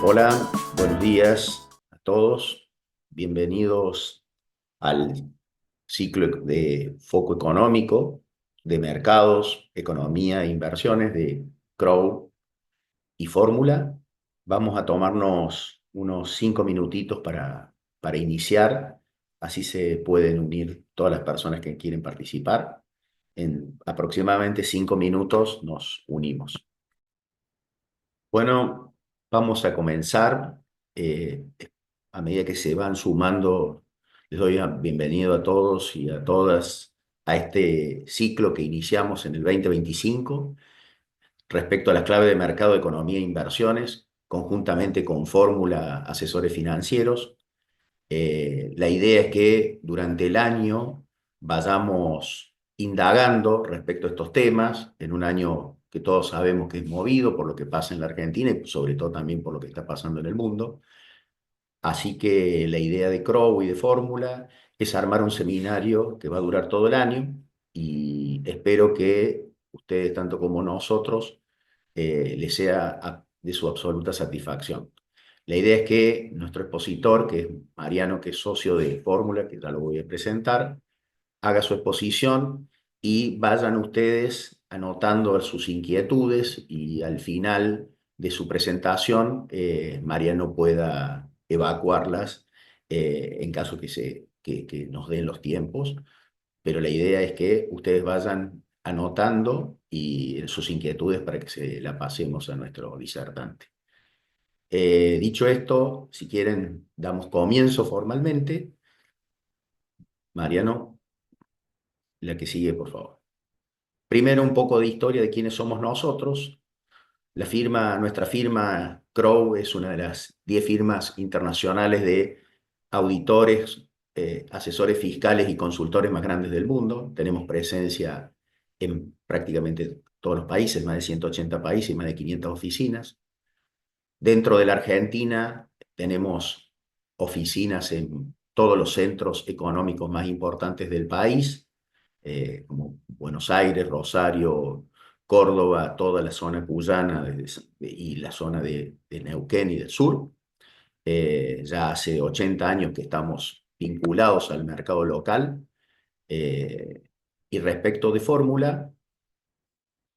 Hola, buenos días a todos. Bienvenidos al ciclo de foco económico, de mercados, economía e inversiones de Crow y Fórmula. Vamos a tomarnos unos 5 minutitos para iniciar. Así se pueden unir todas las personas que quieren participar. En aproximadamente 5 minutos nos unimos. Bueno, vamos a comenzar. Eh, a medida que se van sumando, les doy la bienvenido a todos y a todas a este ciclo que iniciamos en el 2025 respecto a la clave de mercado, economía e inversiones, conjuntamente con Fórmula Asesores Financieros. La idea es que durante el año vayamos indagando respecto a estos temas, en un año que todos sabemos que es movido por lo que pasa en la Argentina y sobre todo también por lo que está pasando en el mundo. Así que la idea de Crow y de Fórmula es armar un seminario que va a durar todo el año y espero que ustedes, tanto como nosotros, les sea de su absoluta satisfacción. La idea es que nuestro expositor, que es Mariano, que es socio de Fórmula, que ya lo voy a presentar, haga su exposición y vayan ustedes anotando sus inquietudes y al final de su presentación, Mariano pueda evacuarlas en caso que nos den los tiempos, pero la idea es que ustedes vayan anotando y sus inquietudes para que se la pasemos a nuestro disertante. Dicho esto, si quieren, damos comienzo formalmente. Mariano, la que sigue, por favor. Primero, un poco de historia de quiénes somos nosotros. Nuestra firma Crowe es una de las 10 firmas internacionales de auditores, asesores fiscales y consultores más grandes del mundo. Tenemos presencia en prácticamente todos los países, más de 180 países y más de 500 oficinas. Dentro de la Argentina tenemos oficinas en todos los centros económicos más importantes del país, como Buenos Aires, Rosario, Córdoba, toda la zona cuyana y la zona de Neuquén y del sur. Ya hace 80 años que estamos vinculados al mercado local. Eh, y respecto de Fórmula,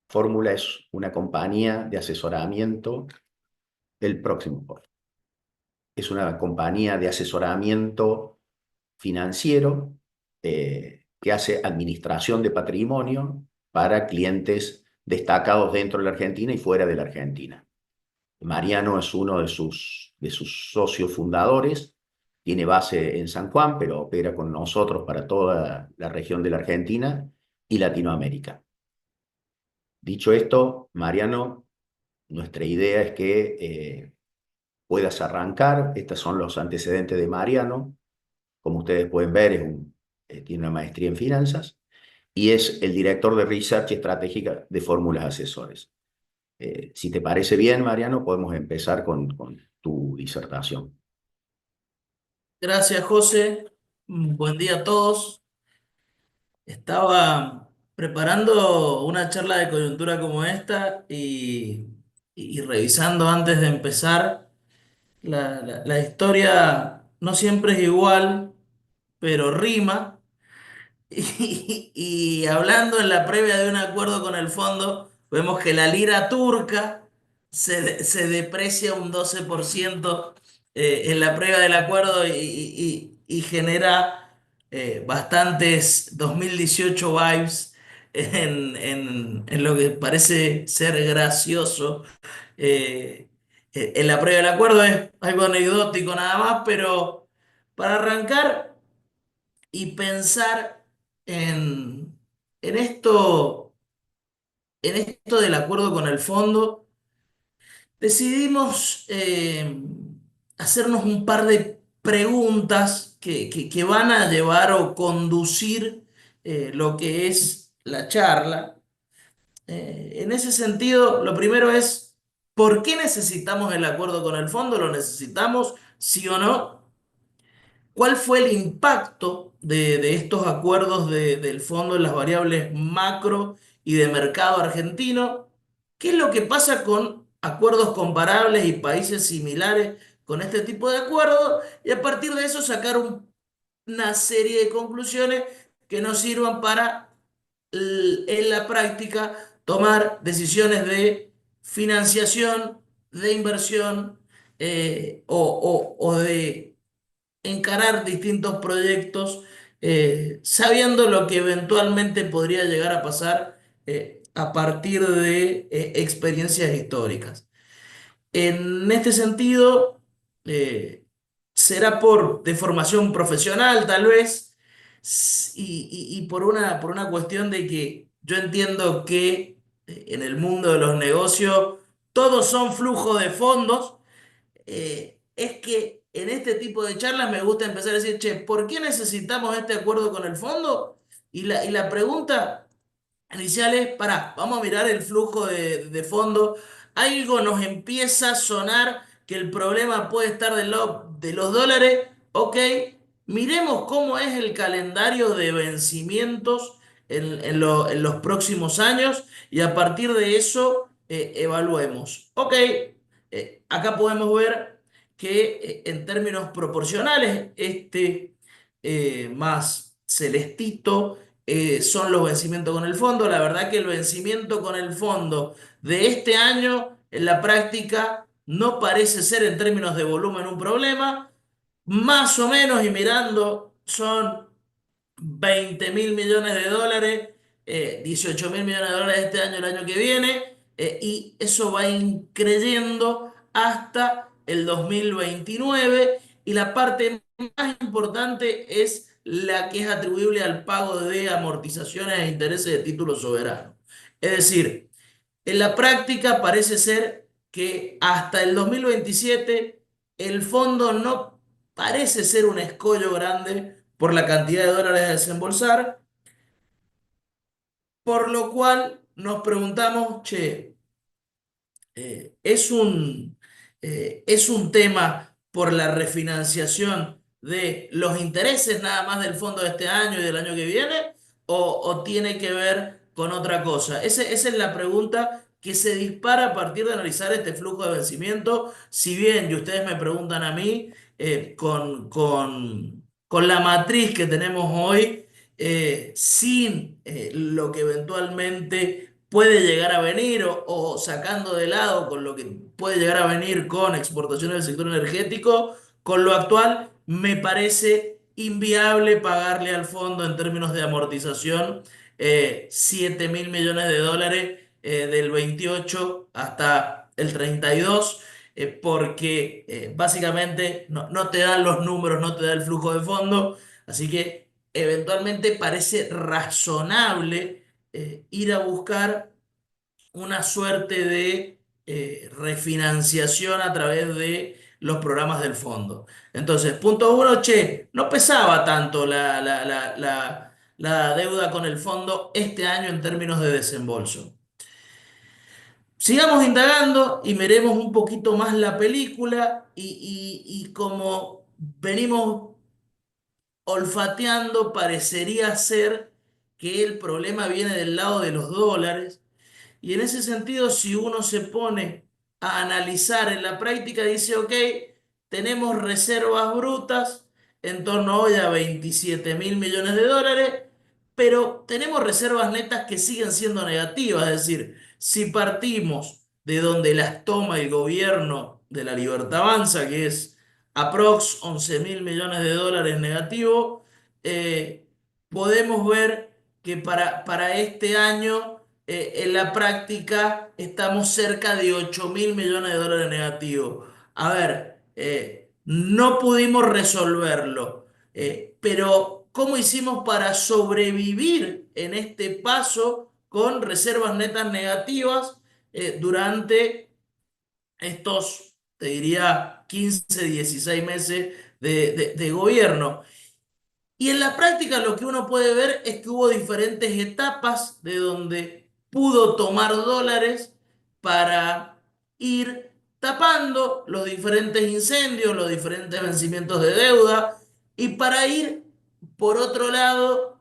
Fórmula es una compañía de asesoramiento, el próximo, por favor. Es una compañía de asesoramiento financiero que hace administración de patrimonio para clientes destacados dentro de la Argentina y fuera de la Argentina. Mariano es uno de sus socios fundadores, tiene base en San Juan, pero opera con nosotros para toda la región de la Argentina y Latinoamérica. Dicho esto, Mariano, nuestra idea es que puedas arrancar. Estos son los antecedentes de Mariano. Como ustedes pueden ver, tiene una maestría en finanzas y es el director de Research Estratégica de Fórmulas Asesores. Si te parece bien, Mariano, podemos empezar con tu disertación. Gracias, José. Buen día a todos. Estaba preparando una charla de coyuntura como esta y revisando antes de empezar. La historia no siempre es igual, pero rima. Y hablando en la previa de un acuerdo con el fondo, vemos que la lira turca se deprecia un 12% en la previa del acuerdo y genera bastantes 2018 vibes en lo que parece ser gracioso. Eh, en la previa del acuerdo es algo anecdótico nada más, pero para arrancar y pensar en, en esto, en esto del acuerdo con el fondo, decidimos hacernos un par de preguntas que van a llevar o conducir lo que es la charla. En ese sentido, lo primero es, ¿por qué necesitamos el acuerdo con el fondo? ¿Lo necesitamos, sí o no? ¿Cuál fue el impacto de estos acuerdos del fondo en las variables macro y de mercado argentino? ¿Qué es lo que pasa con acuerdos comparables y países similares con este tipo de acuerdos y a partir de eso sacar una serie de conclusiones que nos sirvan para en la práctica tomar decisiones de financiación, de inversión o de encarar distintos proyectos sabiendo lo que eventualmente podría llegar a pasar a partir de experiencias históricas. En este sentido, eh, será por deformación profesional, tal vez, y por una cuestión de que yo entiendo que en el mundo de los negocios todos son flujos de fondos. Es que en este tipo de charlas me gusta empezar a decir, che, ¿por qué necesitamos este acuerdo con el fondo? Y la pregunta iniciales, pará, vamos a mirar el flujo de fondo. Algo nos empieza a sonar que el problema puede estar del lado de los dólares. Ok, miremos cómo es el calendario de vencimientos en los próximos años y a partir de eso evaluemos. Ok, acá podemos ver que en términos proporcionales, más celestito son los vencimientos con el fondo. La verdad que el vencimiento con el fondo de este año en la práctica no parece ser en términos de volumen un problema. Más o menos y mirando son 20.000 millones de dólares, 18.000 millones de dólares este año, el año que viene, y eso va increyendo hasta el 2029 y la parte más importante es la que es atribuible al pago de amortizaciones e intereses de títulos soberanos. Es decir, en la práctica parece ser que hasta el 2027 el fondo no parece ser un escollo grande por la cantidad de dólares a desembolsar, por lo cual nos preguntamos, che, es es un tema por la refinanciación de los intereses nada más del fondo de este año y del año que viene, o tiene que ver con otra cosa. Esa es la pregunta que se dispara a partir de analizar este flujo de vencimiento. Si bien, y ustedes me preguntan a mí, con la matriz que tenemos hoy, sin lo que eventualmente puede llegar a venir o sacando de lado con lo que puede llegar a venir con exportaciones del sector energético, con lo actual me parece inviable pagarle al fondo en términos de amortización 7.000 millones de dólares del 28 hasta el 32 porque básicamente no te dan los números, no te da el flujo de fondo, así que eventualmente parece razonable ir a buscar una suerte de refinanciación a través de los programas del fondo. Entonces, punto uno, che, no pesaba tanto la deuda con el fondo este año en términos de desembolso. Sigamos indagando y miremos un poquito más la película y como venimos olfateando, parecería ser que el problema viene del lado de los dólares. Y en ese sentido, si uno se pone a analizar en la práctica, dice, ok, tenemos reservas brutas en torno hoy a 27.000 millones de dólares, pero tenemos reservas netas que siguen siendo negativas. Es decir, si partimos de donde las toma el gobierno de la Libertad Avanza, que es aprox 11.000 millones de dólares negativo, eh, podemos ver que para este año en la práctica estamos cerca de 8.000 millones de dólares negativos. A ver, no pudimos resolverlo, pero ¿cómo hicimos para sobrevivir en este paso con reservas netas negativas durante estos, te diría, 15 16 meses de gobierno? Y en la práctica lo que uno puede ver es que hubo diferentes etapas de donde pudo tomar dólares para ir tapando los diferentes incendios, los diferentes vencimientos de deuda y para ir, por otro lado,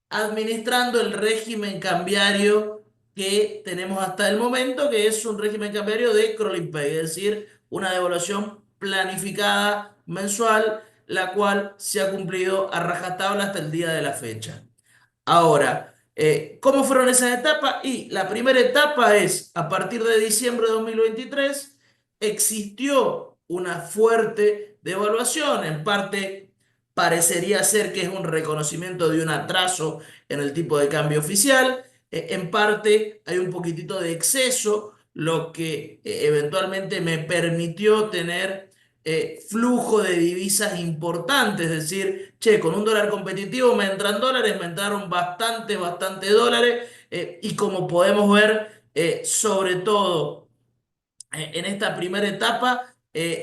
administrando el régimen cambiario que tenemos hasta el momento, que es un régimen cambiario de crawling peg, es decir, una devaluación planificada mensual, la cual se ha cumplido a rajatabla hasta el día de la fecha. Ahora, ¿cómo fueron esas etapas? Y la primera etapa es, a partir de diciembre de 2023, existió una fuerte devaluación, en parte parecería ser que es un reconocimiento de un atraso en el tipo de cambio oficial, en parte hay un poquitito de exceso, lo que eventualmente me permitió tener flujo de divisas importantes, es decir, che, con un dólar competitivo me entran dólares, me entraron bastante dólares, y como podemos ver, sobre todo en esta primera etapa,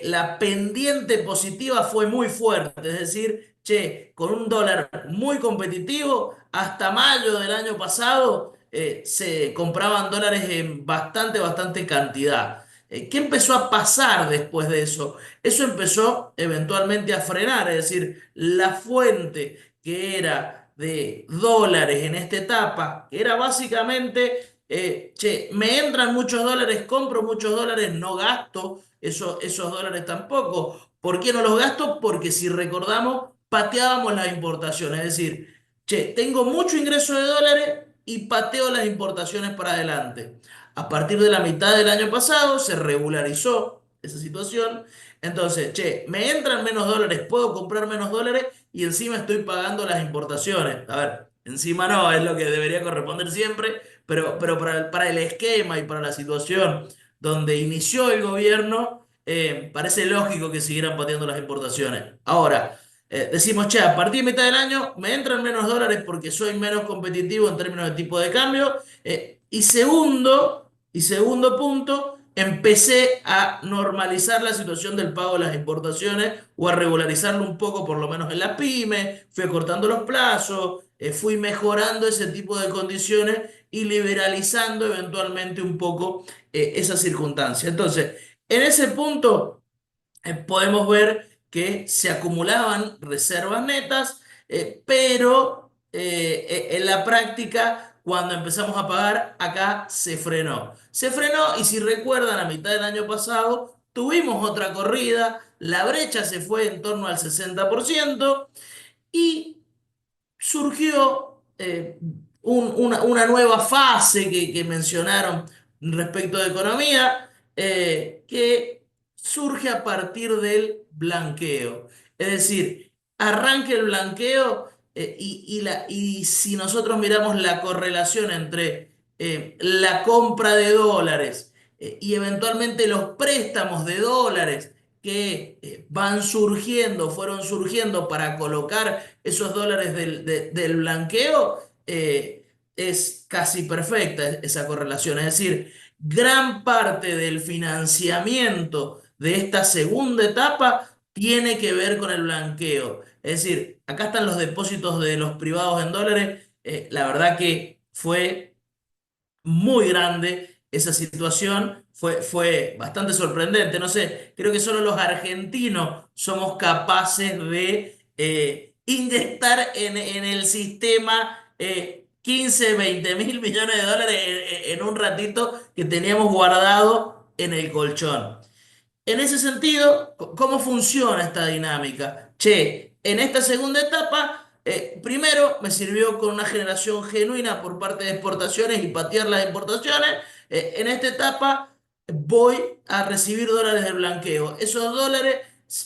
la pendiente positiva fue muy fuerte, es decir, che, con un dólar muy competitivo, hasta mayo del año pasado se compraban dólares en bastante cantidad. ¿Qué empezó a pasar después de eso? Eso empezó eventualmente a frenar, es decir, la fuente que era de dólares en esta etapa, que era básicamente che, me entran muchos dólares, compro muchos dólares, no gasto esos dólares tampoco. ¿Por qué no los gasto? Porque si recordamos, pateábamos las importaciones. Es decir, che, tengo mucho ingreso de dólares y pateo las importaciones para adelante. A partir de la mitad del año pasado se regularizó esa situación. Entonces, che, me entran menos dólares, puedo comprar menos dólares y encima estoy pagando las importaciones. A ver, encima no, es lo que debería corresponder siempre, pero para el esquema y para la situación donde inició el gobierno, parece lógico que siguieran pateando las importaciones. Ahora, decimos, che, a partir de mitad del año me entran menos dólares porque soy menos competitivo en términos de tipo de cambio. Y segundo punto, empecé a normalizar la situación del pago de las importaciones o a regularizarlo un poco, por lo menos en la pyme, fui acortando los plazos, fui mejorando ese tipo de condiciones y liberalizando eventualmente un poco esa circunstancia. Entonces, en ese punto podemos ver que se acumulaban reservas netas, pero en la práctica, cuando empezamos a pagar, acá se frenó. Se frenó y si recuerdan, a mitad del año pasado tuvimos otra corrida, la brecha se fue en torno al 60% y surgió una nueva fase que mencionaron respecto de economía, que surge a partir del blanqueo. Es decir, arranca el blanqueo, y si nosotros miramos la correlación entre la compra de dólares y eventualmente los préstamos de dólares que fueron surgiendo para colocar esos dólares del blanqueo, es casi perfecta esa correlación. Es decir, gran parte del financiamiento de esta segunda etapa tiene que ver con el blanqueo. Es decir, acá están los depósitos de los privados en dólares. La verdad que fue muy grande esa situación, fue bastante sorprendente. No sé, creo que solo los argentinos somos capaces de inyectar en el sistema 15, 20 mil millones de dólares en un ratito que teníamos guardado en el colchón. En ese sentido, ¿cómo funciona esta dinámica? Che, en esta segunda etapa, primero me sirvió con una generación genuina por parte de exportaciones y patear las importaciones. En esta etapa voy a recibir dólares de blanqueo. Esos dólares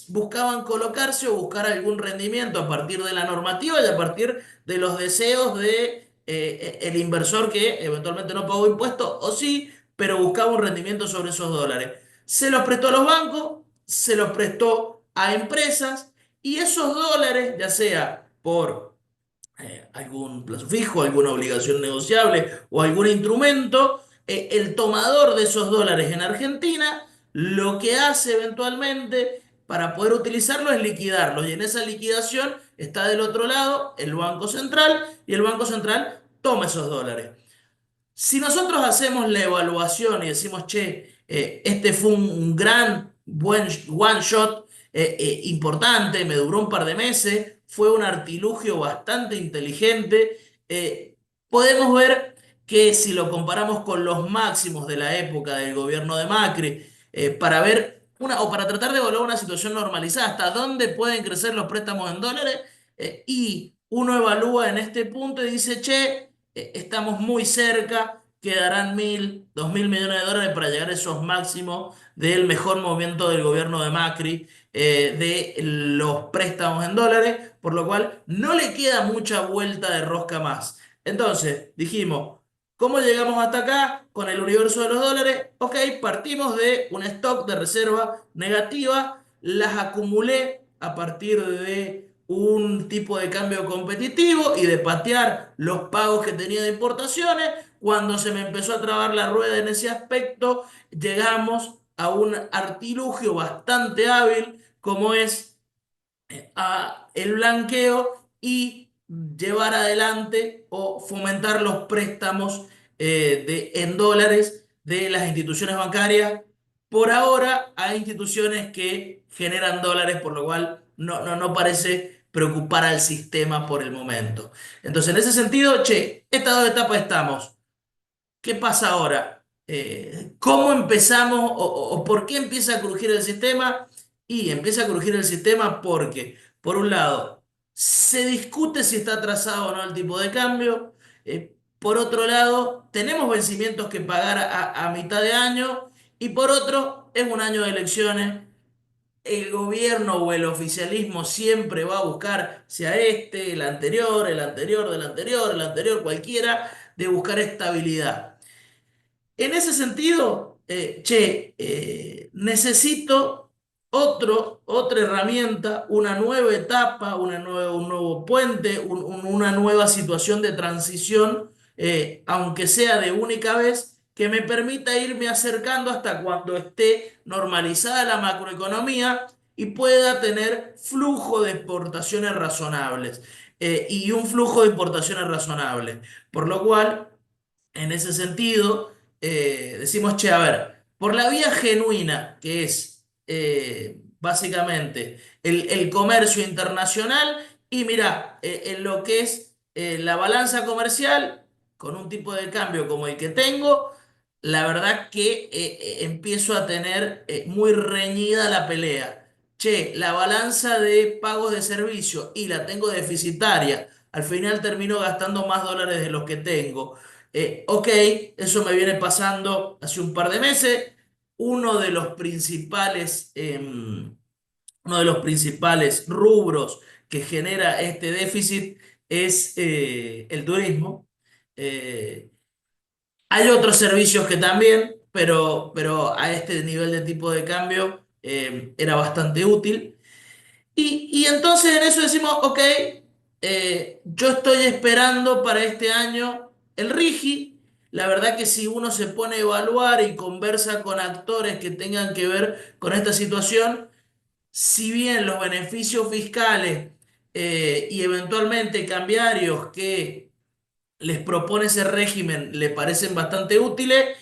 buscaban colocarse o buscar algún rendimiento a partir de la normativa y a partir de los deseos de el inversor que eventualmente no pagó impuestos o sí, pero buscaba un rendimiento sobre esos dólares. Se los prestó a los bancos, se los prestó a empresas y esos dólares, ya sea por algún plazo fijo, alguna obligación negociable o algún instrumento, el tomador de esos dólares en Argentina lo que hace eventualmente para poder utilizarlos es liquidarlos y en esa liquidación está del otro lado el Banco Central y el Banco Central toma esos dólares. Si nosotros hacemos la evaluación y decimos, che, este fue un gran, buen one shot importante, me duró un par de meses, fue un artilugio bastante inteligente, podemos ver que si lo comparamos con los máximos de la época del gobierno de Macri, para ver o para tratar de evaluar una situación normalizada, hasta dónde pueden crecer los préstamos en dólares, y uno evalúa en este punto y dice, che, estamos muy cerca, quedarán 1.000, 2.000 millones de dólares para llegar a esos máximos del mejor momento del gobierno de Macri, de los préstamos en dólares, por lo cual no le queda mucha vuelta de rosca más. Entonces, dijimos, ¿cómo llegamos hasta acá con el universo de los dólares? Ok, partimos de un stock de reserva negativa, las acumulé a partir de un tipo de cambio competitivo y de patear los pagos que tenía de importaciones. Cuando se me empezó a trabar la rueda en ese aspecto, llegamos a un artilugio bastante hábil como es el blanqueo y llevar adelante o fomentar los préstamos en dólares de las instituciones bancarias, por ahora a instituciones que generan dólares, por lo cual no parece preocupar al sistema por el momento. Entonces, en ese sentido, che, estas dos etapas estamos. ¿Qué pasa ahora? ¿Cómo empezamos o por qué empieza a crujir el sistema? Y empieza a crujir el sistema porque, por un lado, se discute si está atrasado o no el tipo de cambio. Por otro lado, tenemos vencimientos que pagar a mitad de año. Y por otro, es un año de elecciones. El gobierno o el oficialismo siempre va a buscar, sea este, el anterior, el anterior, del anterior, el anterior, cualquiera, de buscar estabilidad. En ese sentido, che, necesito otra herramienta, una nueva etapa, un nuevo puente, una nueva situación de transición, aunque sea de única vez, que me permita irme acercando hasta cuando esté normalizada la macroeconomía y pueda tener flujo de exportaciones razonables, y un flujo de importaciones razonable. Por lo cual, en ese sentido, decimos, che, a ver, por la vía genuina, que es básicamente el comercio internacional, y mira, en lo que es la balanza comercial, con un tipo de cambio como el que tengo, la verdad que empiezo a tener muy reñida la pelea. Che, la balanza de pagos de servicio y la tengo deficitaria. Al final termino gastando más dólares de los que tengo. Ok, eso me viene pasando hace un par de meses. Uno de los principales, uno de los principales rubros que genera este déficit es el turismo. Eh, Hay otros servicios que también, pero a este nivel de tipo de cambio era bastante útil. Y entonces en eso decimos, ok, yo estoy esperando para este año el RIGI. La verdad que si uno se pone a evaluar y conversa con actores que tengan que ver con esta situación, si bien los beneficios fiscales y eventualmente cambiarios que les propone ese régimen le parecen bastante útiles,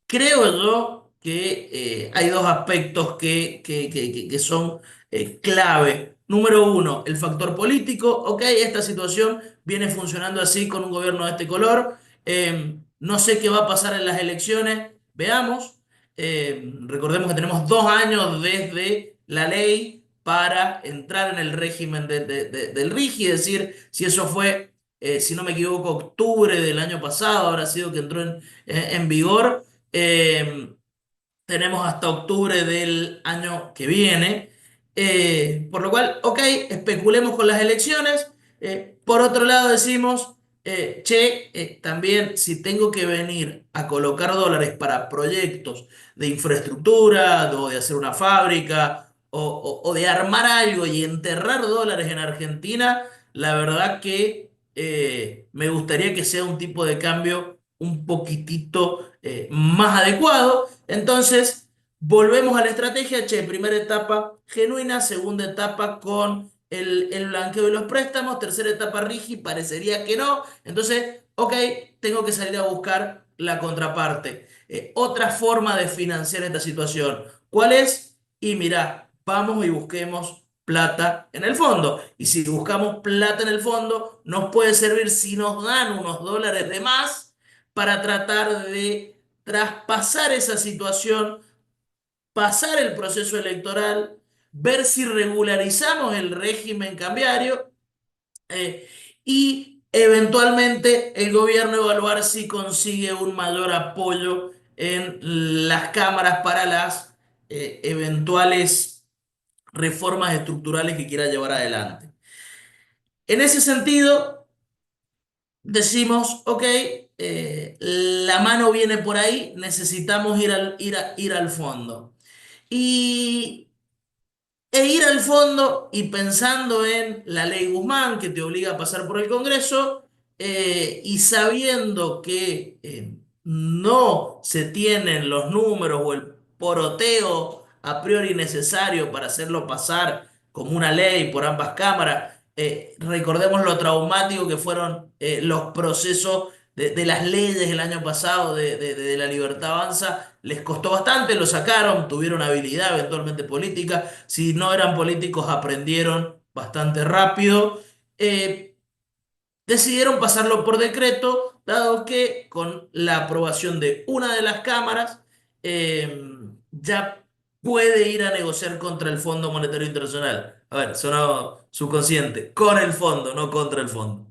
creo yo que hay dos aspectos que son clave. Número uno, el factor político. Ok, esta situación viene funcionando así con un gobierno de este color. No sé qué va a pasar en las elecciones. Veamos. Recordemos que tenemos 2 años desde la ley para entrar en el régimen del RIGI, es decir, si eso fue, si no me equivoco, octubre del año pasado, habrá sido que entró en vigor. Eh, Tenemos hasta octubre del año que viene. Por lo cual, ok, especulemos con las elecciones. Por otro lado, decimos, che, también si tengo que venir a colocar dólares para proyectos de infraestructura, o de hacer una fábrica, o de armar algo y enterrar dólares en Argentina, la verdad que me gustaría que sea un tipo de cambio un poquitito más adecuado. Entonces, volvemos a la estrategia, che, primera etapa genuina, segunda etapa con el blanqueo de los préstamos, tercera etapa rigi, parecería que no. Entonces, ok, tengo que salir a buscar la contraparte. Otra forma de financiar esta situación. ¿Cuál es? Y mira, vamos y busquemos plata en el fondo. Y si buscamos plata en el fondo, nos puede servir si nos dan unos dólares de más para tratar de traspasar esa situación, pasar el proceso electoral, ver si regularizamos el régimen cambiario eh, y eventualmente el gobierno evaluar si consigue un mayor apoyo en las cámaras para las eventuales reformas estructurales que quiera llevar adelante. En ese sentido, decimos, ok, la mano viene por ahí, necesitamos ir al fondo. Y ir al fondo y pensando en la ley Guzmán que te obliga a pasar por el Congreso y sabiendo que no se tienen los números o el poroteo a priori necesario para hacerlo pasar como una ley por ambas cámaras, recordemos lo traumático que fueron los procesos de las leyes el año pasado de la Libertad Avanza, les costó bastante, lo sacaron, tuvieron habilidad eventualmente política, si no eran políticos aprendieron bastante rápido. Eh, Decidieron pasarlo por decreto, dado que con la aprobación de una de las cámaras eh, ya puede ir a negociar contra el Fondo Monetario Internacional. A ver, sonó subconsciente, con el fondo, no contra el fondo.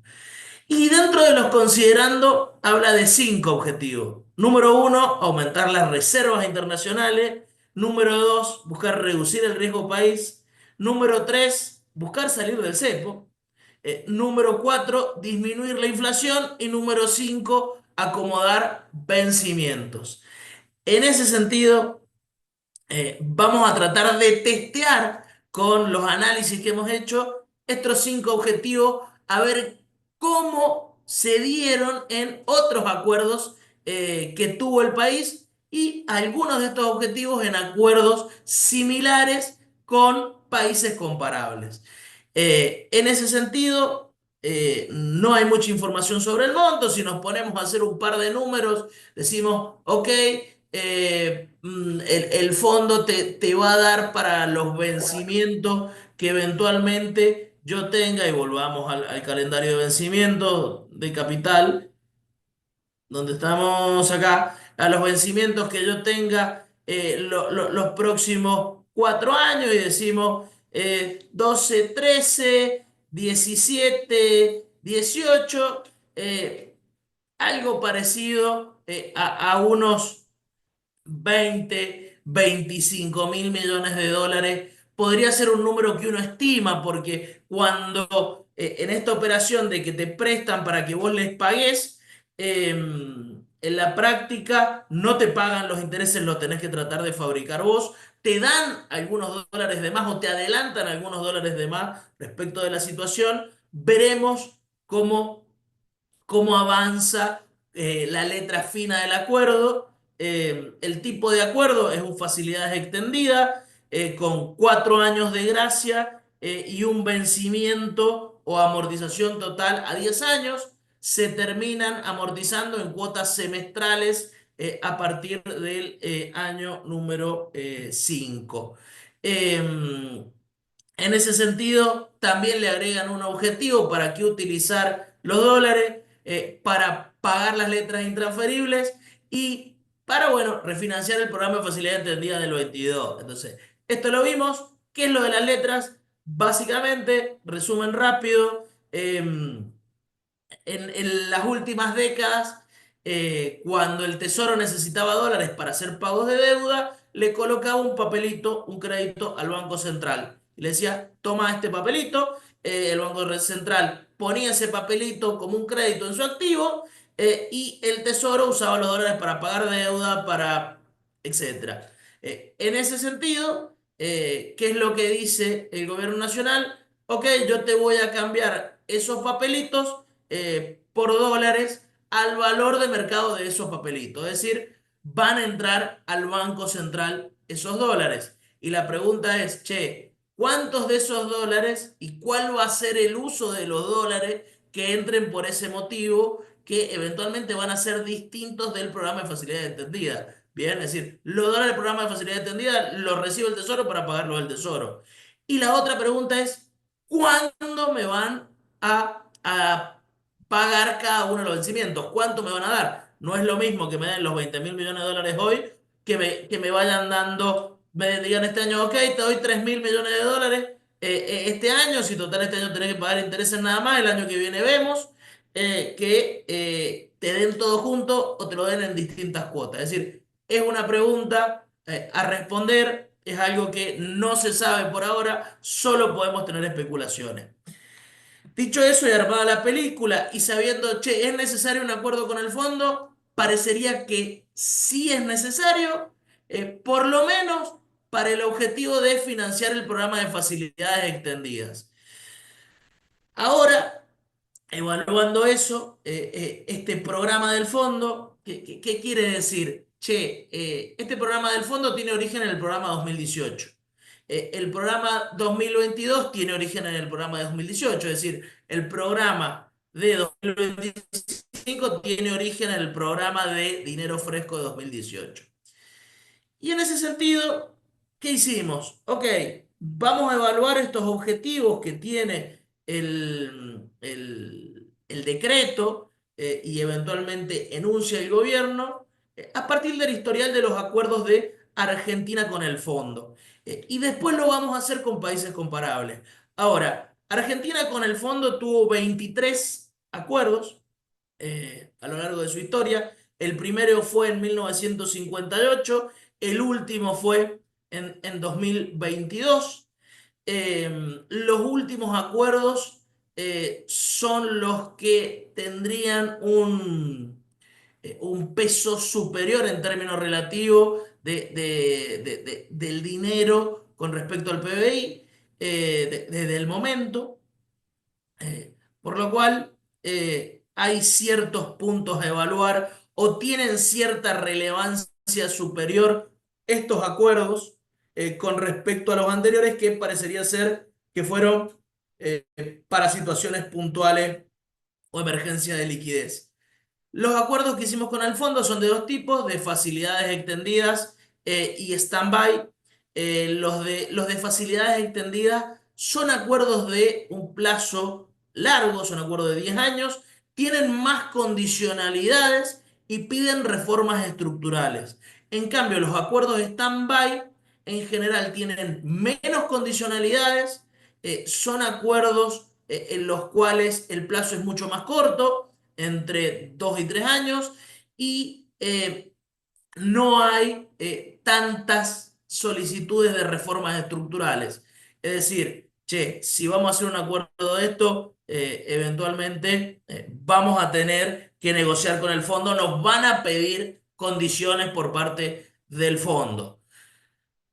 Y dentro de los considerando, habla de 5 objetivos. Número 1, aumentar las reservas internacionales. Número 2, buscar reducir el riesgo país. Número 3, buscar salir del cepo. Número 4, disminuir la inflación. Y número 5, acomodar vencimientos. En ese sentido, vamos a tratar de testear con los análisis que hemos hecho estos 5 objetivos, a ver cómo se dieron en otros acuerdos que tuvo el país y algunos de estos objetivos en acuerdos similares con países comparables. En ese sentido, no hay mucha información sobre el monto. Si nos ponemos a hacer un par de números, decimos, ok, el fondo te va a dar para los vencimientos que eventualmente yo tenga, y volvamos al calendario de vencimientos de capital, donde estamos acá, a los vencimientos que yo tenga los próximos 4 años y decimos 12, 13, 17, 18, algo parecido a unos 20, 25 mil millones de dólares. Podría ser un número que uno estima, porque cuando en esta operación de que te prestan para que vos les pagues, en la práctica no te pagan los intereses, los tenés que tratar de fabricar vos. Te dan algunos dólares de más o te adelantan algunos dólares de más respecto de la situación. Veremos cómo avanza la letra fina del acuerdo. El tipo de acuerdo es un facilidades extendida con 4 años de gracia y un vencimiento o amortización total a 10 años. Se terminan amortizando en cuotas semestrales a partir del año número 5. En ese sentido, también le agregan un objetivo para qué utilizar los dólares, para pagar las letras intransferibles y para, bueno, refinanciar el programa de facilidad entendida del 22. Entonces, esto lo vimos. ¿Qué es lo de las letras? Básicamente, resumen rápido, en las últimas décadas, cuando el Tesoro necesitaba dólares para hacer pagos de deuda, le colocaba un papelito, un crédito al Banco Central. Y le decía, toma este papelito, el Banco Central ponía ese papelito como un crédito en su activo y el Tesoro usaba los dólares para pagar deuda, para etcétera. En ese sentido, ¿qué es lo que dice el gobierno nacional? Ok, yo te voy a cambiar esos papelitos por dólares al valor de mercado de esos papelitos. Es decir, van a entrar al Banco Central esos dólares. Y la pregunta es, che, ¿cuántos de esos dólares y cuál va a ser el uso de los dólares que entren por ese motivo que eventualmente van a ser distintos del programa de facilidad extendida? Bien, es decir, los dólares del programa de facilidad extendida los recibe el Tesoro para pagarlos del Tesoro. Y la otra pregunta es, ¿cuándo me van a pagar cada uno de los vencimientos. ¿Cuánto me van a dar? No es lo mismo que me den los 20.000 millones de dólares hoy, que me vayan dando, me digan este año, ok, te doy 3.000 millones de dólares este año, si total este año tenés que pagar intereses nada más, el año que viene vemos, que te den todo junto o te lo den en distintas cuotas. Es decir, es una pregunta a responder, es algo que no se sabe por ahora, solo podemos tener especulaciones. Dicho eso y armada la película y sabiendo, che, ¿es necesario un acuerdo con el fondo? Parecería que sí es necesario, por lo menos para el objetivo de financiar el programa de facilidades extendidas. Ahora, evaluando eso, este programa del fondo, ¿qué quiere decir? Che, este programa del fondo tiene origen en el programa 2018. El programa 2022 tiene origen en el programa de 2018, es decir, el programa de 2025 tiene origen en el programa de dinero fresco de 2018. Y en ese sentido, ¿qué hicimos? Ok, vamos a evaluar estos objetivos que tiene el decreto y eventualmente enuncia el gobierno a partir del historial de los acuerdos de Argentina con el fondo. Y después lo vamos a hacer con países comparables. Ahora, Argentina con el fondo tuvo 23 acuerdos a lo largo de su historia. El primero fue en 1958, el último fue en 2022. Los últimos acuerdos son los que tendrían un peso superior en términos relativos del dinero con respecto al PBI desde el momento. Por lo cual, hay ciertos puntos a evaluar o tienen cierta relevancia superior estos acuerdos con respecto a los anteriores que parecería ser que fueron eh, para situaciones puntuales o emergencia de liquidez. Los acuerdos que hicimos con el fondo son de dos tipos, de facilidades extendidas y stand-by. Los de facilidades extendidas son acuerdos de un plazo largo, son acuerdos de 10 años, tienen más condicionalidades y piden reformas estructurales. En cambio, los acuerdos de stand-by en general tienen menos condicionalidades, son acuerdos en los cuales el plazo es mucho más corto, entre 2 y 3 años, y no hay tantas solicitudes de reformas estructurales. Es decir, che, si vamos a hacer un acuerdo de esto, eventualmente vamos a tener que negociar con el fondo, nos van a pedir condiciones por parte del fondo.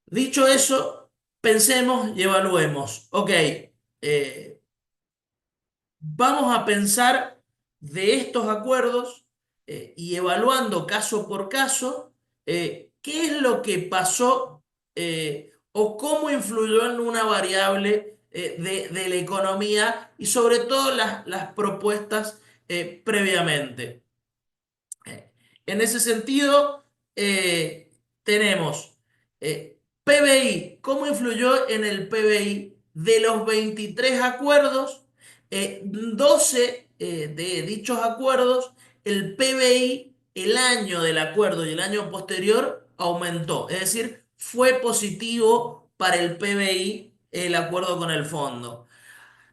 Dicho eso, pensemos y evaluemos. Ok, vamos a pensar de estos acuerdos y evaluando caso por caso qué es lo que pasó o cómo influyó en una variable de la economía y sobre todo las propuestas previamente. En ese sentido, tenemos PBI. ¿Cómo influyó en el PBI? De los 23 acuerdos, 12 de dichos acuerdos, el PBI, el año del acuerdo y el año posterior, aumentó. Es decir, fue positivo para el PBI el acuerdo con el fondo.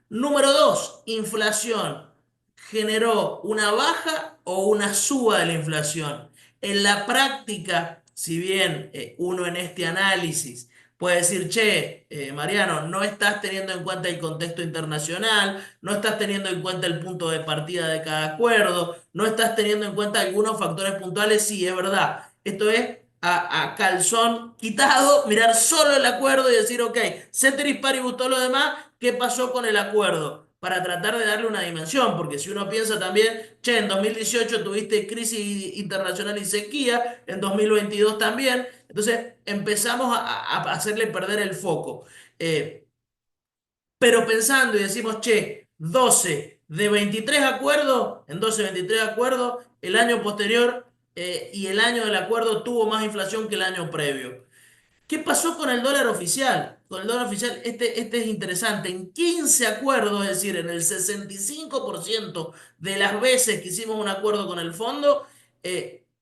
Número dos, inflación. ¿Generó una baja o una suba de la inflación? En la práctica, si bien uno en este análisis puede decir, che, Mariano, no estás teniendo en cuenta el contexto internacional, no estás teniendo en cuenta el punto de partida de cada acuerdo, no estás teniendo en cuenta algunos factores puntuales, sí, es verdad. Esto es a calzón quitado, mirar solo el acuerdo y decir, ok, ceteris paribus todo lo demás, ¿qué pasó con el acuerdo? Para tratar de darle una dimensión, porque si uno piensa también, che, en 2018 tuviste crisis internacional y sequía, en 2022 también, entonces empezamos a hacerle perder el foco. Eh, pero pensando y decimos, che, 12 de 23 acuerdos, en 12 de 23 acuerdos, el año posterior y el año del acuerdo tuvo más inflación que el año previo. ¿Qué pasó con el dólar oficial? Con el dólar oficial, este es interesante. En 15 acuerdos, es decir, en el 65% de las veces que hicimos un acuerdo con el fondo,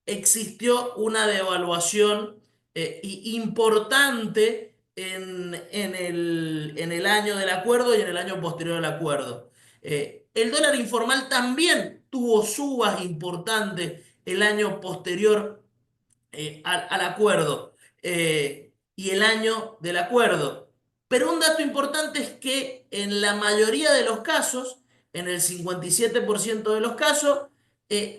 existió una devaluación importante en el año del acuerdo y en el año posterior al acuerdo. El dólar informal también tuvo subas importantes el año posterior al acuerdo y el año del acuerdo. Pero un dato importante es que en la mayoría de los casos, en el 57% de los casos,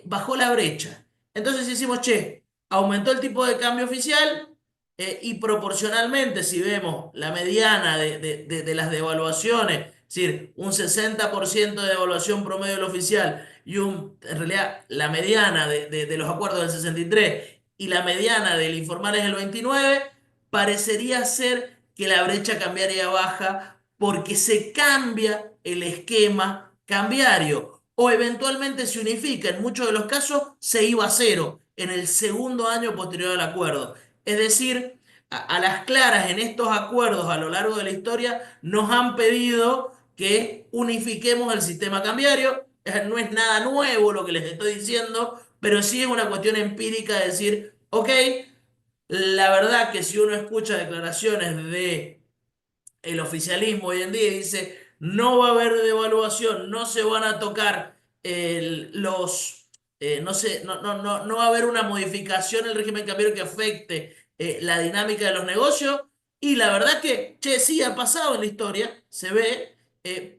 bajó la brecha. Entonces decimos, che, aumentó el tipo de cambio oficial y proporcionalmente, si vemos la mediana de las devaluaciones, es decir, un 60% de devaluación promedio del oficial y en realidad la mediana de los acuerdos del 63 y la mediana del informal es el 29, parecería ser que la brecha cambiaria baja porque se cambia el esquema cambiario o eventualmente se unifica. En muchos de los casos se iba a cero en el segundo año posterior al acuerdo. Es decir, a las claras en estos acuerdos a lo largo de la historia nos han pedido que unifiquemos el sistema cambiario. No es nada nuevo lo que les estoy diciendo, pero sí es una cuestión empírica de decir, ok, la verdad que si uno escucha declaraciones de el oficialismo hoy en día y dice, no va a haber devaluación, no se van a tocar no sé, no va a haber una modificación en el régimen cambiario que afecte la dinámica de los negocios. Y la verdad que, che, sí ha pasado en la historia, se ve,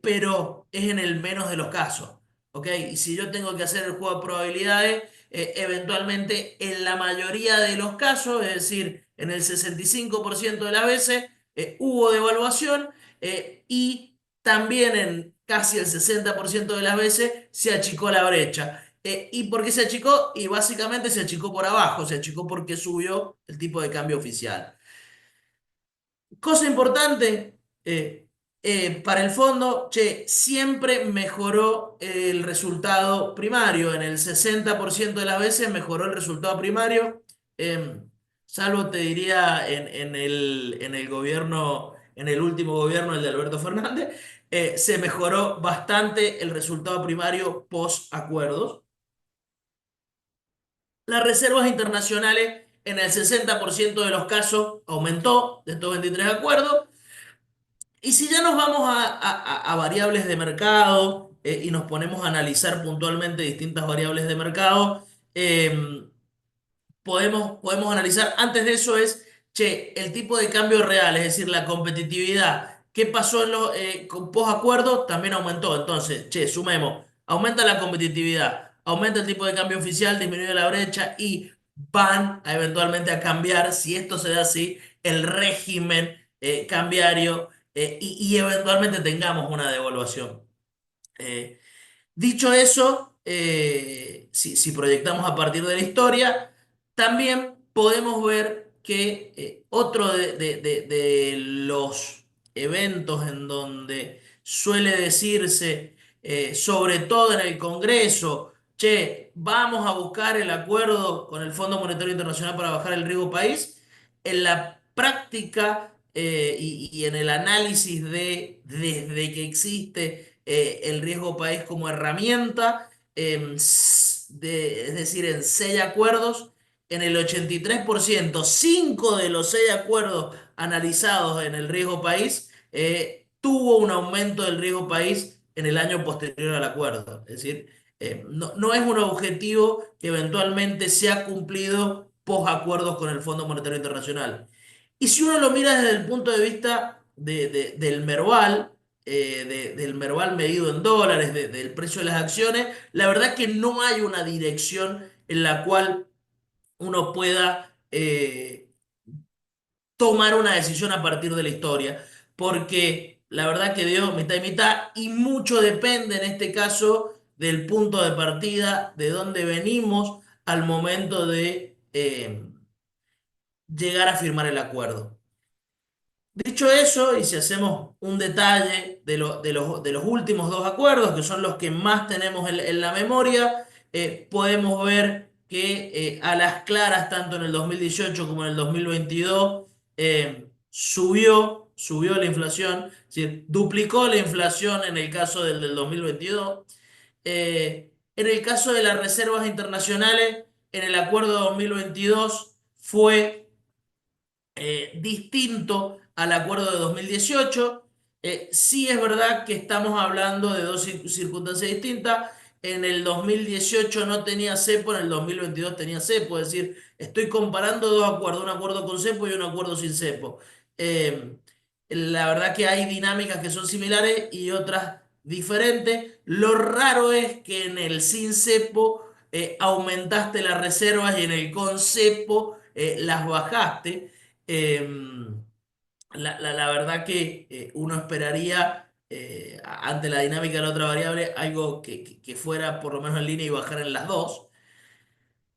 pero es en el menos de los casos. ¿Ok? Y si yo tengo que hacer el juego de probabilidades, eventualmente en la mayoría de los casos, es decir, en el 65% de las veces, hubo devaluación y también en casi el 60% de las veces se achicó la brecha. ¿Y por qué se achicó? Y básicamente se achicó por abajo, se achicó porque subió el tipo de cambio oficial. Cosa importante para el fondo, che, siempre mejoró el resultado primario. En el 60% de las veces mejoró el resultado primario, eh, salvo te diría en el gobierno, en el último gobierno, el de Alberto Fernández, se mejoró bastante el resultado primario post acuerdos. Las reservas internacionales en el 60% de los casos aumentó de estos 23 acuerdos. Y si ya nos vamos a variables de mercado y nos ponemos a analizar puntualmente distintas variables de mercado, podemos analizar, antes de eso es, che, el tipo de cambio real, es decir, la competitividad, ¿qué pasó con post-acuerdo? También aumentó. Entonces, che, sumemos, aumenta la competitividad, aumenta el tipo de cambio oficial, disminuye la brecha y van a eventualmente a cambiar, si esto se da así, el régimen cambiario y eventualmente tengamos una devaluación. Eh, Dicho eso, si proyectamos a partir de la historia, también podemos ver que otro de los eventos en donde suele decirse, sobre todo en el Congreso, che, vamos a buscar el acuerdo con el Fondo Monetario Internacional para bajar el riesgo país, en la práctica y en el análisis desde que existe el riesgo país como herramienta, es decir, en 6 acuerdos, en el 83%, 5 de los 6 acuerdos analizados en el riesgo país, tuvo un aumento del riesgo país en el año posterior al acuerdo. Es decir, no es un objetivo que eventualmente se ha cumplido post acuerdos con el Fondo Monetario Internacional. Y si uno lo mira desde el punto de vista del Merval, del Merval medido en dólares, del precio de las acciones, la verdad que no hay una dirección en la cual uno pueda tomar una decisión a partir de la historia, porque la verdad que dio mitad y mitad y mucho depende en este caso del punto de partida, de dónde venimos al momento de llegar a firmar el acuerdo. Dicho eso, y si hacemos un detalle de los últimos 2 acuerdos, que son los que más tenemos en la memoria, podemos ver que a las claras, tanto en el 2018 como en el 2022, subió la inflación, es decir, duplicó la inflación en el caso del 2022. En el caso de las reservas internacionales, en el acuerdo de 2022 fue distinto al acuerdo de 2018. Sí es verdad que estamos hablando de dos circunstancias distintas. En el 2018 no tenía cepo, en el 2022 tenía cepo. Es decir, estoy comparando dos acuerdos, un acuerdo con cepo y un acuerdo sin cepo. Eh, la verdad que hay dinámicas que son similares y otras diferentes. Lo raro es que en el sin cepo aumentaste las reservas y en el con cepo las bajaste. Eh, la verdad que uno esperaría, ante la dinámica de la otra variable, algo que fuera por lo menos en línea y bajar en las dos.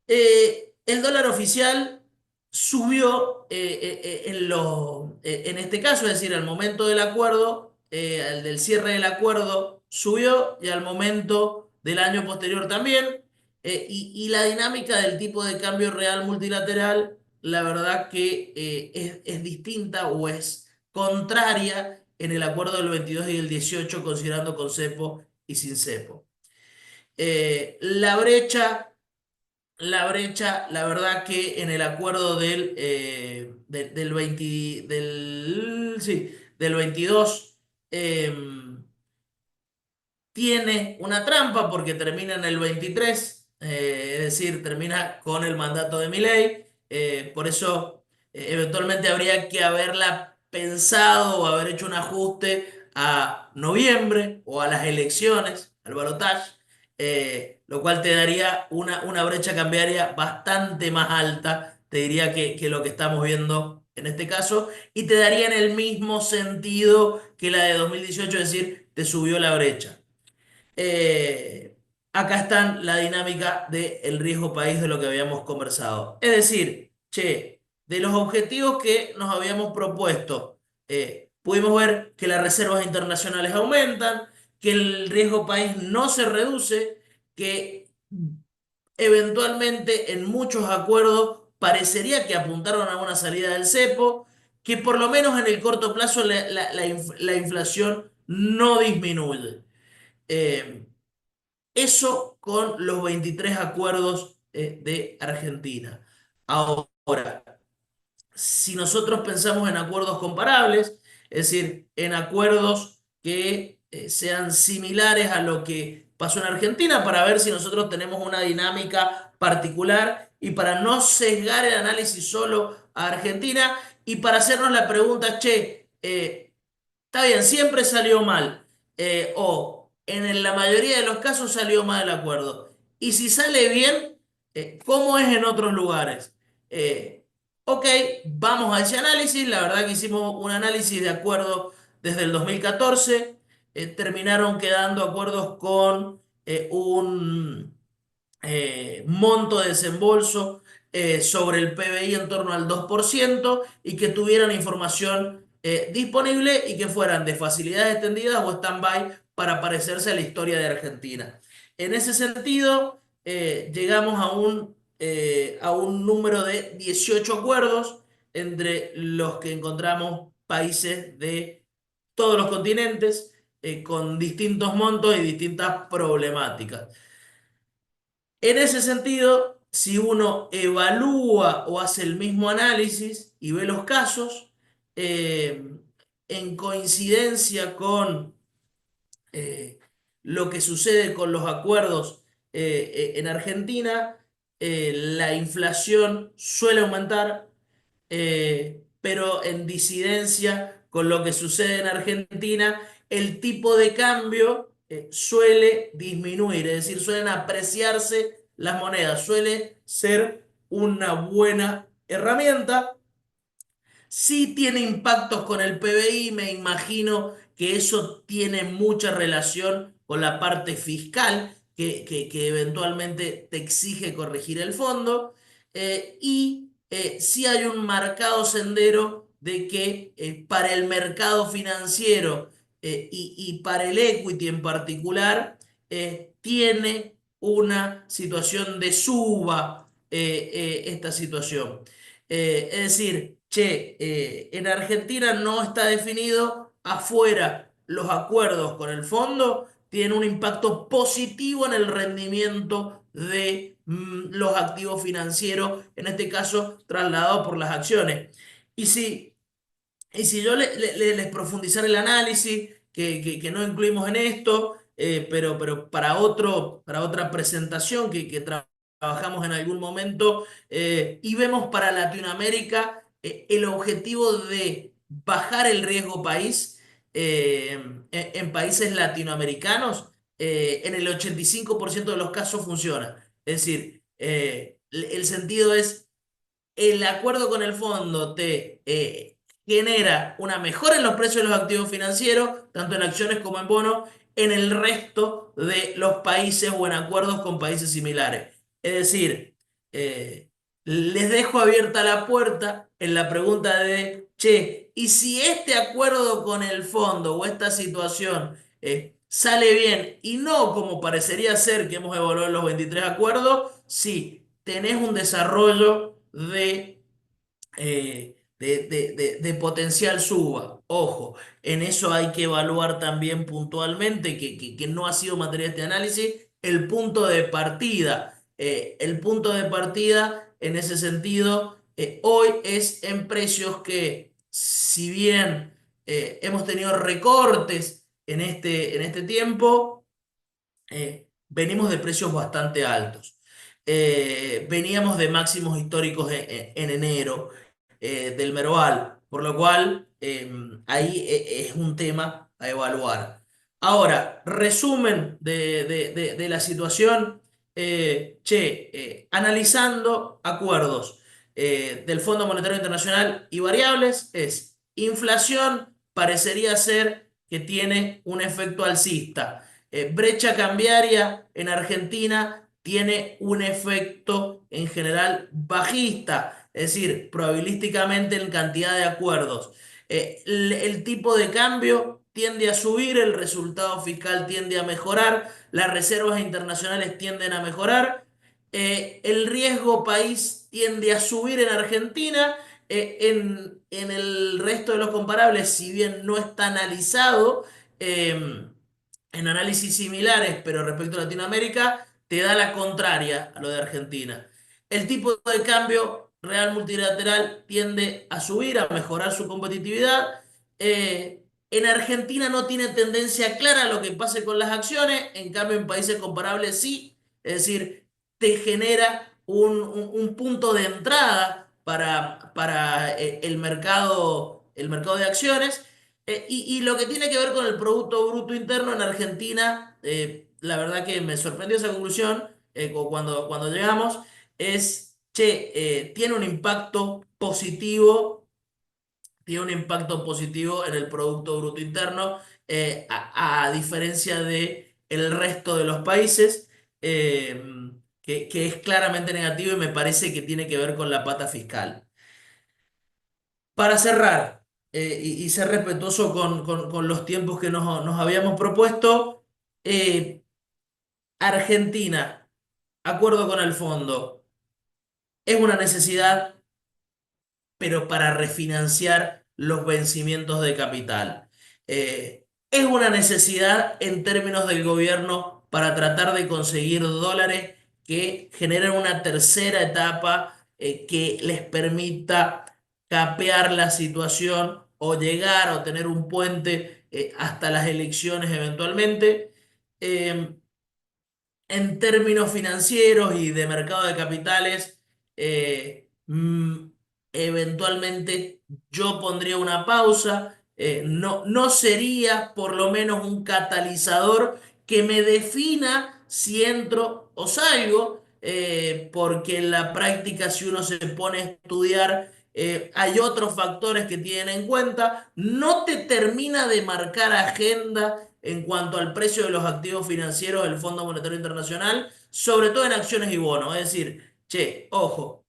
El dólar oficial subió en este caso, es decir, al momento del acuerdo, al del cierre del acuerdo subió y al momento del año posterior también. Y la dinámica del tipo de cambio real multilateral, la verdad que es distinta o es contraria en el acuerdo del 22 y el 18, considerando con cepo y sin cepo. La brecha la verdad que en el acuerdo del 20 sí, del 22 eh, tiene una trampa porque termina en el 23, es decir, termina con el mandato de Milei. Por eso, eventualmente habría que haberla pensado o haber hecho un ajuste a noviembre o a las elecciones, al balotaje, lo cual te daría una brecha cambiaria bastante más alta, te diría que lo que estamos viendo en este caso, y te daría en el mismo sentido que la de 2018, es decir, te subió la brecha. Eh, Acá están la dinámica del riesgo país de lo que habíamos conversado. Es decir, che, de los objetivos que nos habíamos propuesto, pudimos ver que las reservas internacionales aumentan, que el riesgo país no se reduce, que eventualmente en muchos acuerdos parecería que apuntaron a una salida del cepo, que por lo menos en el corto plazo la inflación no disminuye. Eh, Eso con los 23 acuerdos de Argentina. Ahora, si nosotros pensamos en acuerdos comparables, es decir, en acuerdos que sean similares a lo que pasó en Argentina, para ver si nosotros tenemos una dinámica particular y para no sesgar el análisis solo a Argentina y para hacernos la pregunta, che, está bien, siempre salió mal. O en la mayoría de los casos salió mal el acuerdo. Y si sale bien, ¿cómo es en otros lugares? Eh, ok, vamos a ese análisis. La verdad que hicimos un análisis de acuerdo desde el 2014. Terminaron quedando acuerdos con un monto de desembolso sobre el PBI en torno al 2% y que tuvieran información disponible y que fueran de facilidades extendidas o stand-by para parecerse a la historia de Argentina. En ese sentido, llegamos a un número de 18 acuerdos entre los que encontramos países de todos los continentes con distintos montos y distintas problemáticas. En ese sentido, si uno evalúa o hace el mismo análisis y ve los casos, eh, en coincidencia con eh, lo que sucede con los acuerdos en Argentina, la inflación suele aumentar, pero en disidencia con lo que sucede en Argentina, el tipo de cambio suele disminuir, es decir, suelen apreciarse las monedas, suele ser una buena herramienta. Sí tiene impactos con el PBI, me imagino que eso tiene mucha relación con la parte fiscal que eventualmente te exige corregir el fondo. Sí hay un marcado sendero de que para el mercado financiero y para el equity en particular, tiene una situación de suba esta situación. Es decir, che, en Argentina no está definido, afuera los acuerdos con el fondo tienen un impacto positivo en el rendimiento de los activos financieros, en este caso trasladados por las acciones. Y si y si yo les profundizara el análisis, que no incluimos en esto, pero para otra presentación trabajamos en algún momento, y vemos para Latinoamérica el objetivo de bajar el riesgo país en países latinoamericanos, en el 85% de los casos funciona. Es decir, el sentido es el acuerdo con el fondo te genera una mejora en los precios de los activos financieros, tanto en acciones como en bonos, en el resto de los países o en acuerdos con países similares. Es decir, les dejo abierta la puerta en la pregunta de, che, ¿y si este acuerdo con el fondo o esta situación sale bien y no como parecería ser que hemos evaluado los 23 acuerdos? Sí, tenés un desarrollo de potencial suba. Ojo, en eso hay que evaluar también puntualmente, que no ha sido materia de este análisis, el punto de partida. El punto de partida, en ese sentido, hoy es en precios que, si bien hemos tenido recortes en este tiempo, venimos de precios bastante altos. Veníamos de máximos históricos en enero del Merval, por lo cual ahí es un tema a evaluar. Ahora, resumen de la situación, analizando acuerdos del Fondo Monetario Internacional y variables, es inflación parecería ser que tiene un efecto alcista. Brecha cambiaria en Argentina tiene un efecto en general bajista, es decir, probabilísticamente en cantidad de acuerdos. El tipo de cambio tiende a subir, el resultado fiscal tiende a mejorar, las reservas internacionales tienden a mejorar, el riesgo país tiende a subir en Argentina, en el resto de los comparables, si bien no está analizado, en análisis similares, pero respecto a Latinoamérica, te da la contraria a lo de Argentina. El tipo de cambio real multilateral tiende a subir, a mejorar su competitividad. En Argentina no tiene tendencia clara a lo que pase con las acciones, en cambio en países comparables sí, es decir, te genera un punto de entrada para el mercado de acciones. Y lo que tiene que ver con el Producto Bruto Interno en Argentina, la verdad que me sorprendió esa conclusión cuando llegamos, es, che, tiene un impacto positivo en el Producto Bruto Interno, a diferencia de el resto de los países, eh, que es claramente negativo y me parece que tiene que ver con la pata fiscal. Para cerrar, y ser respetuoso con los tiempos que nos habíamos propuesto, eh, Argentina, acuerdo con el fondo, es una necesidad, pero para refinanciar los vencimientos de capital. Es una necesidad en términos del gobierno para tratar de conseguir dólares que generen una tercera etapa que les permita capear la situación o llegar o tener un puente hasta las elecciones eventualmente. Eh, en términos financieros y de mercado de capitales, eventualmente yo pondría una pausa. No sería por lo menos un catalizador que me defina si entro o salgo, porque en la práctica, si uno se pone a estudiar, hay otros factores que tienen en cuenta. No te termina de marcar agenda en cuanto al precio de los activos financieros del Fondo Monetario Internacional, sobre todo en acciones y bonos. Es decir, che, ojo,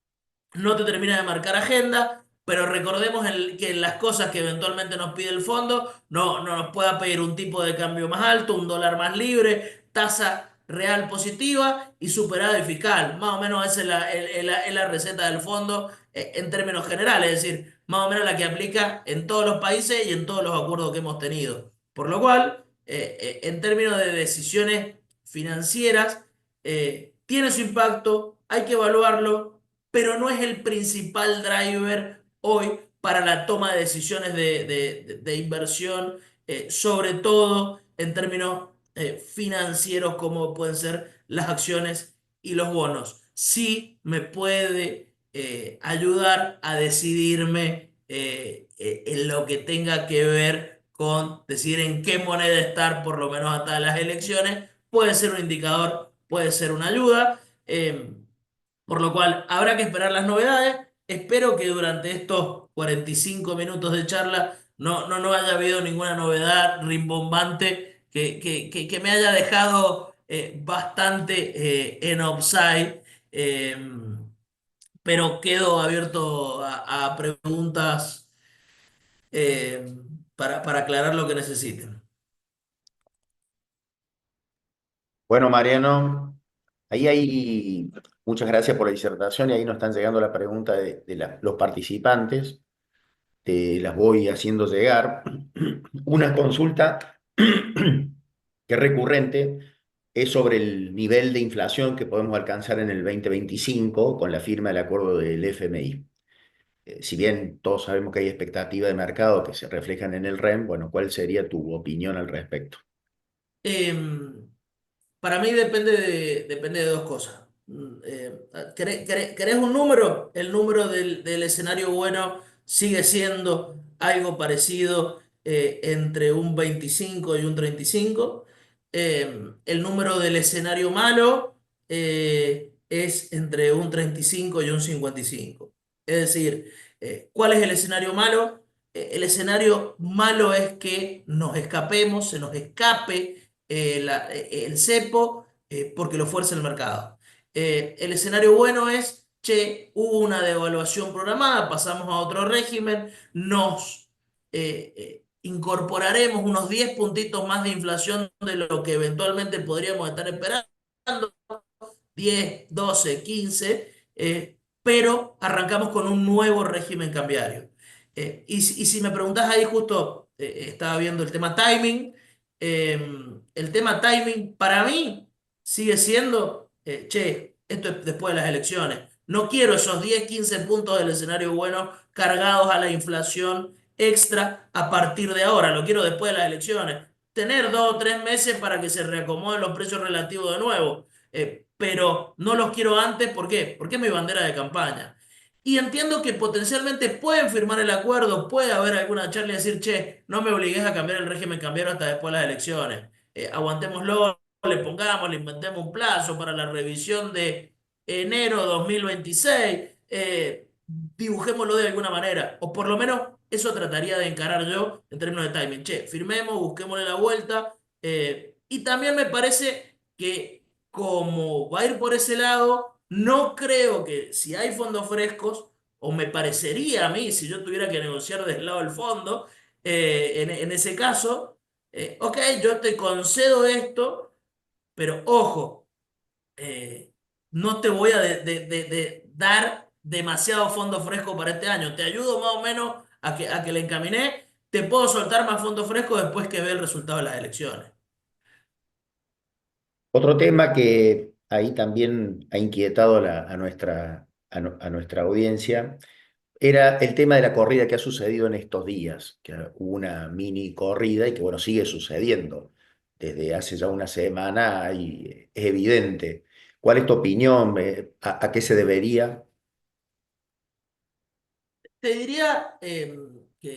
no te termina de marcar agenda, pero recordemos que las cosas que eventualmente nos pide el fondo no nos pueda pedir un tipo de cambio más alto, un dólar más libre, tasa real positiva y superávit fiscal. Más o menos esa es la receta del fondo en términos generales. Es decir, más o menos la que aplica en todos los países y en todos los acuerdos que hemos tenido. Por lo cual, en términos de decisiones financieras, tiene su impacto, hay que evaluarlo, pero no es el principal driver hoy para la toma de decisiones de inversión, sobre todo en términos financieros como pueden ser las acciones y los bonos. Sí me puede ayudar a decidirme en lo que tenga que ver con decidir en qué moneda estar, por lo menos hasta las elecciones. Puede ser un indicador, puede ser una ayuda. Por lo cual, habrá que esperar las novedades. Espero que durante estos 45 minutos de charla no haya habido ninguna novedad rimbombante que me haya dejado bastante en offside. Eh, pero quedo abierto a preguntas eh, para aclarar lo que necesiten. Bueno, Mariano, ahí hay, muchas gracias por la disertación y ahí nos están llegando las preguntas de los participantes. Te las voy haciendo llegar. Una consulta que es recurrente es sobre el nivel de inflación que podemos alcanzar en el 2025 con la firma del acuerdo del FMI. Si bien todos sabemos que hay expectativas de mercado que se reflejan en el REM, bueno, ¿cuál sería tu opinión al respecto? Em, Para mí depende de dos cosas. ¿Querés un número? El número del escenario bueno sigue siendo algo parecido entre un 25 y un 35. El número del escenario malo es entre un 35 y un 55. Es decir, ¿cuál es el escenario malo? El escenario malo es que nos escapemos, se nos escape el cepo porque lo fuerza el mercado. El escenario bueno es, che, hubo una devaluación programada, pasamos a otro régimen, nos incorporaremos unos 10 puntitos más de inflación de lo que eventualmente podríamos estar esperando, 10, 12, 15, pero arrancamos con un nuevo régimen cambiario. Y si me preguntás ahí justo, estaba viendo el tema timing. El tema timing para mí sigue siendo, che, esto es después de las elecciones. No quiero esos 10, 15 puntos del escenario bueno cargados a la inflación extra a partir de ahora. Lo quiero después de las elecciones. Tener 2 o 3 meses para que se reacomoden los precios relativos de nuevo. Pero no los quiero antes, ¿por qué? Porque es mi bandera de campaña. Y entiendo que potencialmente pueden firmar el acuerdo, puede haber alguna charla y decir, che, no me obligues a cambiar el régimen cambiario hasta después de las elecciones. Aguantémoslo, le pongamos, le inventemos un plazo para la revisión de enero 2026, dibujémoslo de alguna manera, o por lo menos eso trataría de encarar yo en términos de timing. Che, firmemos, busquémosle la vuelta, y también me parece que como va a ir por ese lado, no creo que si hay fondos frescos, o me parecería a mí, si yo tuviera que negociar del lado del fondo, en ese caso, ok, yo te concedo esto, pero ojo, eh, no te voy a de dar demasiado fondo fresco para este año. Te ayudo más o menos a que le encaminé. Te puedo soltar más fondo fresco después que ve el resultado de las elecciones. Otro tema que ahí también ha inquietado a nuestra audiencia era el tema de la corrida que ha sucedido en estos días, que hubo una mini corrida y que bueno, sigue sucediendo desde hace ya una semana y es evidente. ¿Cuál es tu opinión? A qué se debería? Te diría que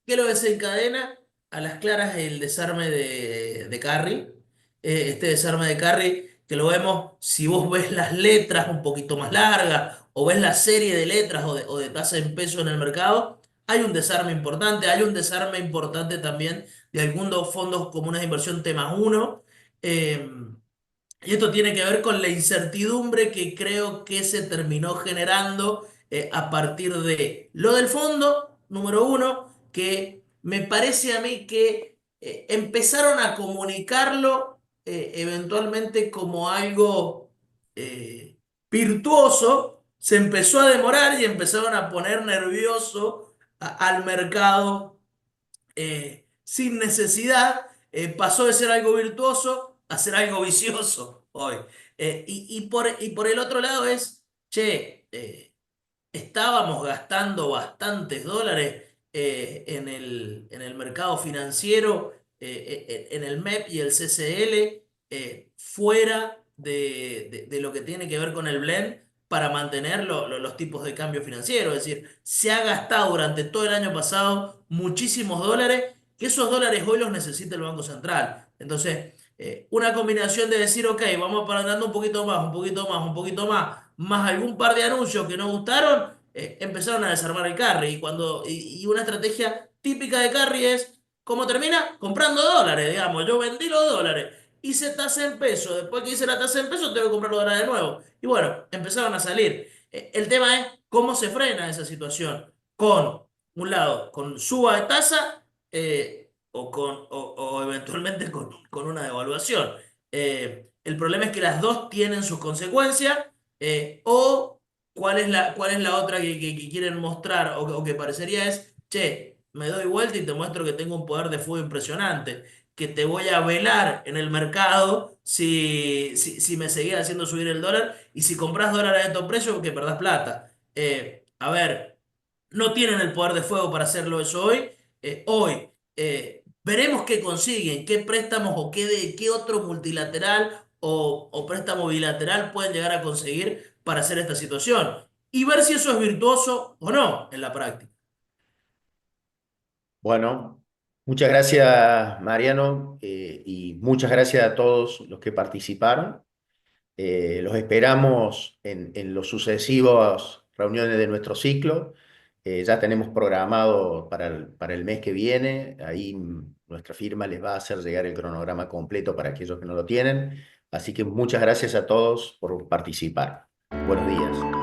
lo desencadena a las claras el desarme de Carry. Este desarme de Carry que lo vemos, si vos ves las letras un poquito más largas o ves la serie de letras o de tasa en peso en el mercado, hay un desarme importante. Hay un desarme importante también de algunos fondos comunes de inversión T+1. Y esto tiene que ver con la incertidumbre que creo que se terminó generando a partir de lo del fondo, número uno, que me parece a mí que empezaron a comunicarlo eventualmente como algo virtuoso, se empezó a demorar y empezaron a poner nervioso al mercado sin necesidad. Pasó de ser algo virtuoso a ser algo vicioso hoy. Y por el otro lado es, che, estábamos gastando bastantes dólares en el mercado financiero, en el MEP y el CCL, fuera de lo que tiene que ver con el blend para mantener los tipos de cambio financiero. Es decir, se ha gastado durante todo el año pasado muchísimos dólares, que esos dólares hoy los necesita el Banco Central. Entonces, una combinación de decir, ok, vamos parando un poquito más, un poquito más, un poquito más algún par de anuncios que no gustaron, empezaron a desarmar el carry. Y una estrategia típica de carry es, ¿cómo termina? Comprando dólares, digamos. Yo vendí los dólares, hice tasa en pesos, después que hice la tasa en pesos tengo que comprar los dólares de nuevo. Y bueno, empezaron a salir. El tema es cómo se frena esa situación. Con, un lado, con suba de tasa o eventualmente con una devaluación. El problema es que las dos tienen sus consecuencias. O cuál es la otra que quieren mostrar o que parecería es, che, me doy vuelta y te muestro que tengo un poder de fuego impresionante, que te voy a velar en el mercado si me seguís haciendo subir el dólar y si compras dólares a estos precios que perdás plata. A ver, no tienen el poder de fuego para hacerlo eso hoy. Veremos qué consiguen, qué préstamos o qué otro multilateral o préstamo bilateral pueden llegar a conseguir para hacer esta situación y ver si eso es virtuoso o no en la práctica. Bueno, muchas gracias, Mariano, y muchas gracias a todos los que participaron. Los esperamos en los sucesivos reuniones de nuestro ciclo. Ya tenemos programado para el mes que viene. Ahí nuestra firma les va a hacer llegar el cronograma completo para aquellos que no lo tienen. Así que muchas gracias a todos por participar. Buenos días.